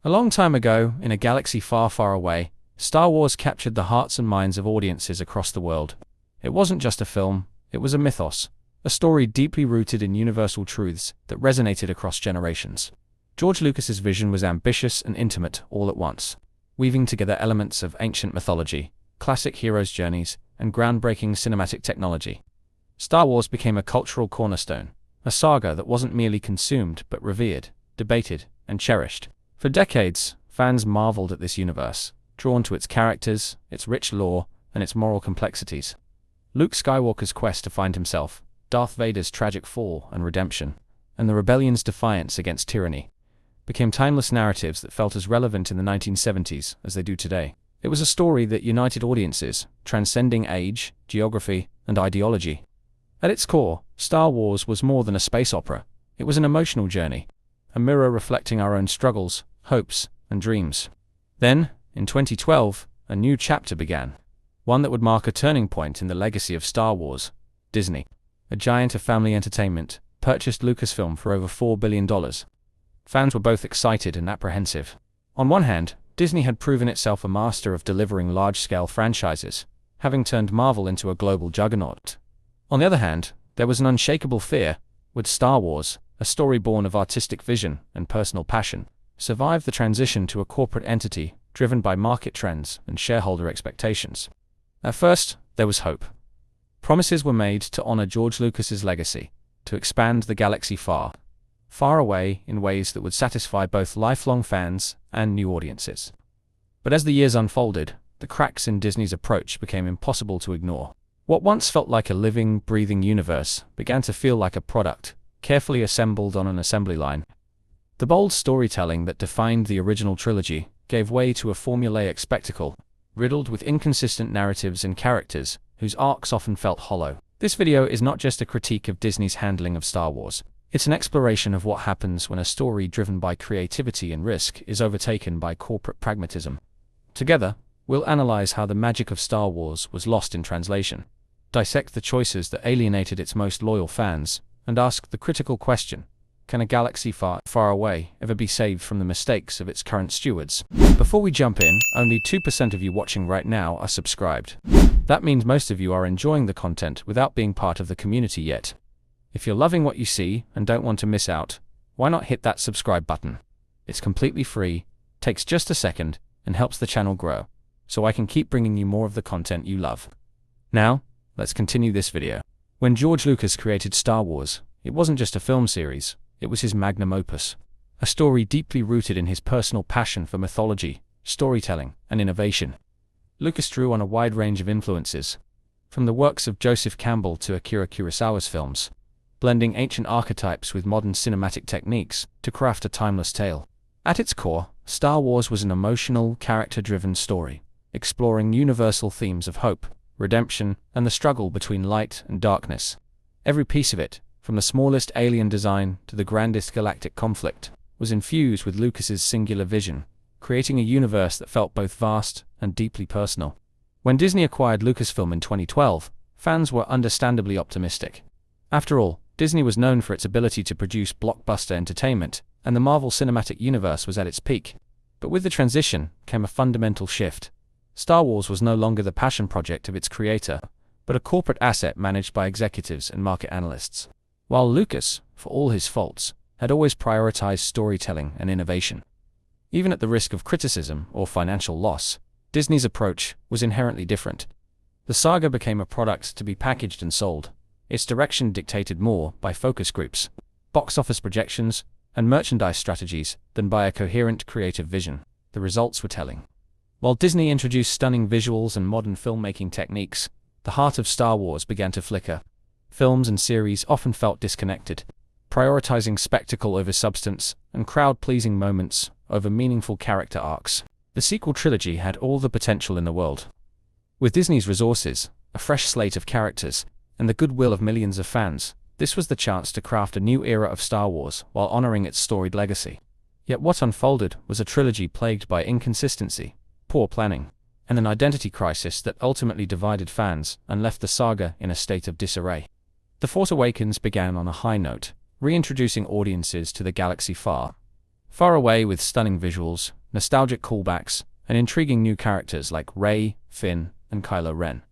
A long time ago, in a galaxy far, far away, Star Wars captured the hearts and minds of audiences across the world. It wasn't just a film, it was a mythos, a story deeply rooted in universal truths that resonated across generations. George Lucas's vision was ambitious and intimate all at once, weaving together elements of ancient mythology, classic heroes' journeys, and groundbreaking cinematic technology. Star Wars became a cultural cornerstone, a saga that wasn't merely consumed but revered, debated, and cherished. For decades, fans marveled at this universe, drawn to its characters, its rich lore, and its moral complexities. Luke Skywalker's quest to find himself, Darth Vader's tragic fall and redemption, and the rebellion's defiance against tyranny became timeless narratives that felt as relevant in the 1970s as they do today. It was a story that united audiences, transcending age, geography, and ideology. At its core, Star Wars was more than a space opera. It was an emotional journey, a mirror reflecting our own struggles, hopes, and dreams. Then, in 2012, a new chapter began, one that would mark a turning point in the legacy of Star Wars. Disney, a giant of family entertainment, purchased Lucasfilm for over $4 billion. Fans were both excited and apprehensive. On one hand, Disney had proven itself a master of delivering large-scale franchises, having turned Marvel into a global juggernaut. On the other hand, there was an unshakable fear: would Star Wars, a story born of artistic vision and personal passion, survive the transition to a corporate entity driven by market trends and shareholder expectations? At first, there was hope. Promises were made to honor George Lucas's legacy, to expand the galaxy far, far away in ways that would satisfy both lifelong fans and new audiences. But as the years unfolded, the cracks in Disney's approach became impossible to ignore. What once felt like a living, breathing universe began to feel like a product, carefully assembled on an assembly line. The bold storytelling that defined the original trilogy gave way to a formulaic spectacle, riddled with inconsistent narratives and characters whose arcs often felt hollow. This video is not just a critique of Disney's handling of Star Wars. It's an exploration of what happens when a story driven by creativity and risk is overtaken by corporate pragmatism. Together, we'll analyze how the magic of Star Wars was lost in translation, dissect the choices that alienated its most loyal fans, and ask the critical question: can a galaxy far, far away ever be saved from the mistakes of its current stewards? Before we jump in, only 2% of you watching right now are subscribed. That means most of you are enjoying the content without being part of the community yet. If you're loving what you see and don't want to miss out, why not hit that subscribe button? It's completely free, takes just a second, and helps the channel grow, so I can keep bringing you more of the content you love. Now, let's continue this video. When George Lucas created Star Wars, it wasn't just a film series, it was his magnum opus. A story deeply rooted in his personal passion for mythology, storytelling, and innovation. Lucas drew on a wide range of influences, from the works of Joseph Campbell to Akira Kurosawa's films, blending ancient archetypes with modern cinematic techniques to craft a timeless tale. At its core, Star Wars was an emotional, character-driven story, exploring universal themes of hope, redemption, and the struggle between light and darkness. Every piece of it, from the smallest alien design to the grandest galactic conflict, was infused with Lucas's singular vision, creating a universe that felt both vast and deeply personal. When Disney acquired Lucasfilm in 2012, fans were understandably optimistic. After all, Disney was known for its ability to produce blockbuster entertainment, and the Marvel Cinematic Universe was at its peak. But with the transition came a fundamental shift. Star Wars was no longer the passion project of its creator, but a corporate asset managed by executives and market analysts. While Lucas, for all his faults, had always prioritized storytelling and innovation. Even at the risk of criticism or financial loss, Disney's approach was inherently different. The saga became a product to be packaged and sold. Its direction dictated more by focus groups, box office projections, and merchandise strategies than by a coherent creative vision. The results were telling. While Disney introduced stunning visuals and modern filmmaking techniques, the heart of Star Wars began to flicker. Films and series often felt disconnected, prioritizing spectacle over substance and crowd-pleasing moments over meaningful character arcs. The sequel trilogy had all the potential in the world. With Disney's resources, a fresh slate of characters, and the goodwill of millions of fans, this was the chance to craft a new era of Star Wars while honoring its storied legacy. Yet what unfolded was a trilogy plagued by inconsistency, poor planning, and an identity crisis that ultimately divided fans and left the saga in a state of disarray. The Force Awakens began on a high note, reintroducing audiences to the galaxy far, far away with stunning visuals, nostalgic callbacks, and intriguing new characters like Rey, Finn, and Kylo Ren.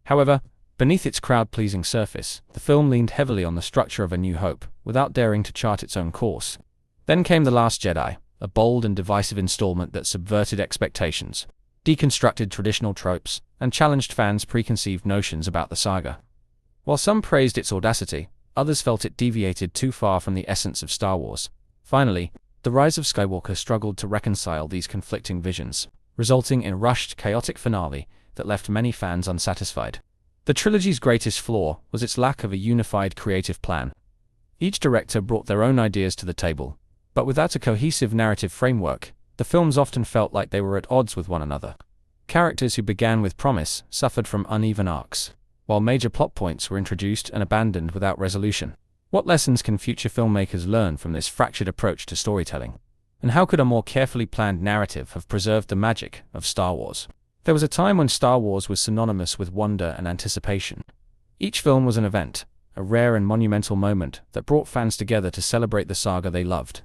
However, beneath its crowd-pleasing surface, the film leaned heavily on the structure of A New Hope, without daring to chart its own course. Then came The Last Jedi, a bold and divisive installment that subverted expectations, deconstructed traditional tropes, and challenged fans' preconceived notions about the saga. While some praised its audacity, others felt it deviated too far from the essence of Star Wars. Finally, The Rise of Skywalker struggled to reconcile these conflicting visions, resulting in a rushed, chaotic finale that left many fans unsatisfied. The trilogy's greatest flaw was its lack of a unified creative plan. Each director brought their own ideas to the table, but without a cohesive narrative framework, the films often felt like they were at odds with one another. Characters who began with promise suffered from uneven arcs, while major plot points were introduced and abandoned without resolution. What lessons can future filmmakers learn from this fractured approach to storytelling? And how could a more carefully planned narrative have preserved the magic of Star Wars? There was a time when Star Wars was synonymous with wonder and anticipation. Each film was an event, a rare and monumental moment that brought fans together to celebrate the saga they loved.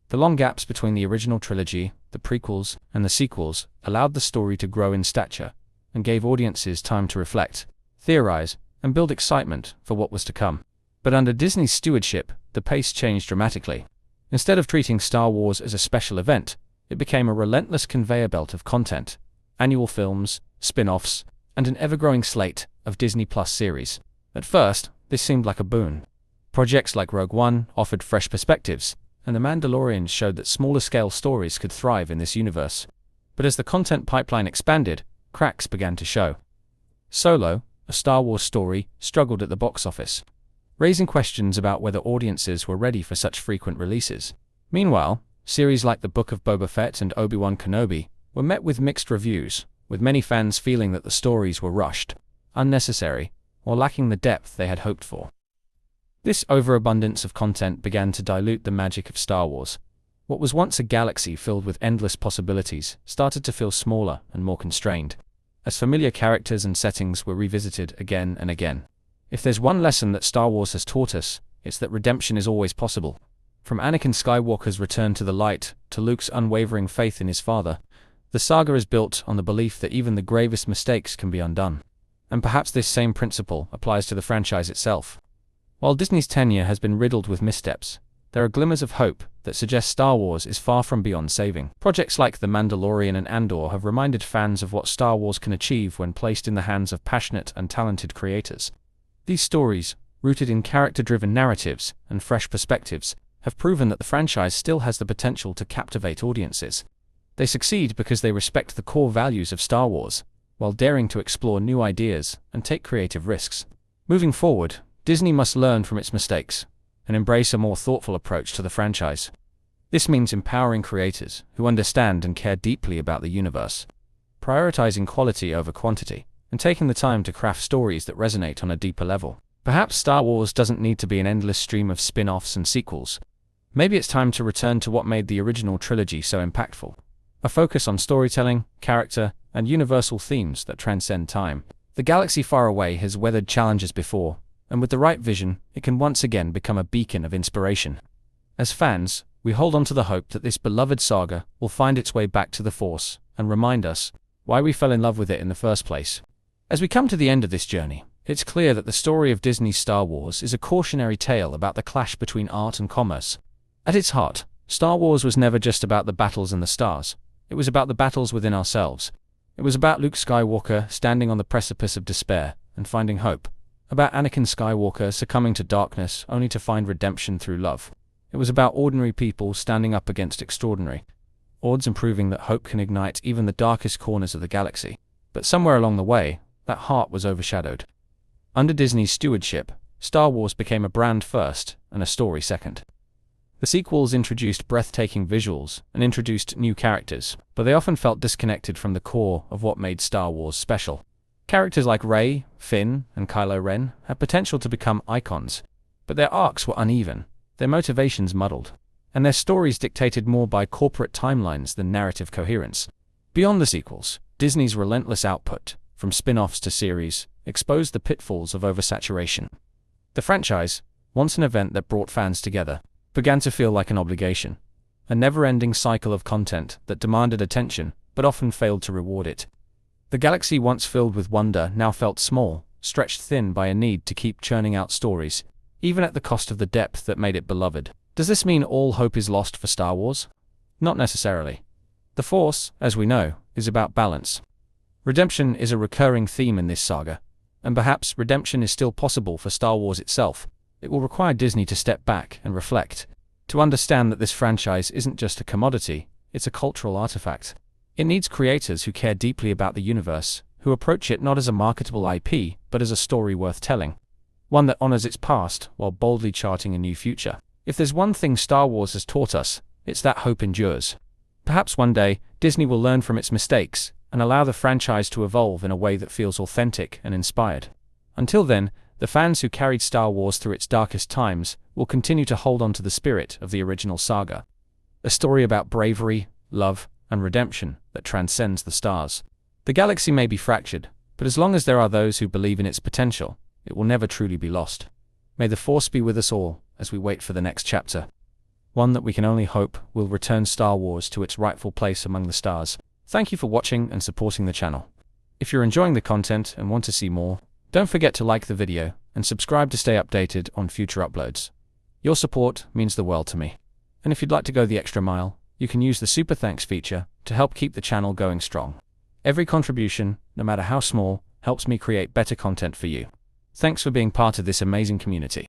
The long gaps between the original trilogy, the prequels, and the sequels allowed the story to grow in stature and gave audiences time to reflect, theorize, and build excitement for what was to come. But under Disney's stewardship, the pace changed dramatically. Instead of treating Star Wars as a special event, it became a relentless conveyor belt of content, annual films, spin-offs, and an ever-growing slate of Disney Plus series. At first, this seemed like a boon. Projects like Rogue One offered fresh perspectives, and The Mandalorian showed that smaller-scale stories could thrive in this universe. But as the content pipeline expanded, cracks began to show. Solo, a Star Wars story, struggled at the box office, raising questions about whether audiences were ready for such frequent releases. Meanwhile, series like The Book of Boba Fett and Obi-Wan Kenobi were met with mixed reviews, with many fans feeling that the stories were rushed, unnecessary, or lacking the depth they had hoped for. This overabundance of content began to dilute the magic of Star Wars. What was once a galaxy filled with endless possibilities started to feel smaller and more constrained, as familiar characters and settings were revisited again and again. If there's one lesson that Star Wars has taught us, it's that redemption is always possible. From Anakin Skywalker's return to the light to Luke's unwavering faith in his father, the saga is built on the belief that even the gravest mistakes can be undone. And perhaps this same principle applies to the franchise itself. While Disney's tenure has been riddled with missteps, there are glimmers of hope that suggest Star Wars is far from beyond saving. Projects like The Mandalorian and Andor have reminded fans of what Star Wars can achieve when placed in the hands of passionate and talented creators. These stories, rooted in character-driven narratives and fresh perspectives, have proven that the franchise still has the potential to captivate audiences. They succeed because they respect the core values of Star Wars, while daring to explore new ideas and take creative risks. Moving forward, Disney must learn from its mistakes and embrace a more thoughtful approach to the franchise. This means empowering creators who understand and care deeply about the universe, prioritizing quality over quantity, and taking the time to craft stories that resonate on a deeper level. Perhaps Star Wars doesn't need to be an endless stream of spin-offs and sequels. Maybe it's time to return to what made the original trilogy so impactful: a focus on storytelling, character, and universal themes that transcend time. The galaxy far away has weathered challenges before, and with the right vision, it can once again become a beacon of inspiration. As fans, we hold on to the hope that this beloved saga will find its way back to the Force and remind us why we fell in love with it in the first place. As we come to the end of this journey, it's clear that the story of Disney's Star Wars is a cautionary tale about the clash between art and commerce. At its heart, Star Wars was never just about the battles and the stars. It was about the battles within ourselves. It was about Luke Skywalker standing on the precipice of despair and finding hope. About Anakin Skywalker succumbing to darkness only to find redemption through love. It was about ordinary people standing up against extraordinary odds and proving that hope can ignite even the darkest corners of the galaxy. But somewhere along the way, that heart was overshadowed. Under Disney's stewardship, Star Wars became a brand first and a story second. The sequels introduced breathtaking visuals and introduced new characters, but they often felt disconnected from the core of what made Star Wars special. Characters like Rey, Finn, and Kylo Ren had potential to become icons, but their arcs were uneven, their motivations muddled, and their stories dictated more by corporate timelines than narrative coherence. Beyond the sequels, Disney's relentless output, from spin-offs to series, exposed the pitfalls of oversaturation. The franchise, once an event that brought fans together, began to feel like an obligation, a never-ending cycle of content that demanded attention, but often failed to reward it. The galaxy once filled with wonder now felt small, stretched thin by a need to keep churning out stories, even at the cost of the depth that made it beloved. Does this mean all hope is lost for Star Wars? Not necessarily. The Force, as we know, is about balance. Redemption is a recurring theme in this saga, and perhaps redemption is still possible for Star Wars itself. It will require Disney to step back and reflect, to understand that this franchise isn't just a commodity, it's a cultural artifact. It needs creators who care deeply about the universe, who approach it not as a marketable IP, but as a story worth telling. One that honors its past, while boldly charting a new future. If there's one thing Star Wars has taught us, it's that hope endures. Perhaps one day, Disney will learn from its mistakes, and allow the franchise to evolve in a way that feels authentic and inspired. Until then, the fans who carried Star Wars through its darkest times will continue to hold on to the spirit of the original saga. A story about bravery, love, and redemption that transcends the stars. The galaxy may be fractured, but as long as there are those who believe in its potential, it will never truly be lost. May the Force be with us all as we wait for the next chapter. One that we can only hope will return Star Wars to its rightful place among the stars. Thank you for watching and supporting the channel. If you're enjoying the content and want to see more, don't forget to like the video and subscribe to stay updated on future uploads. Your support means the world to me. And if you'd like to go the extra mile, you can use the Super Thanks feature to help keep the channel going strong. Every contribution, no matter how small, helps me create better content for you. Thanks for being part of this amazing community.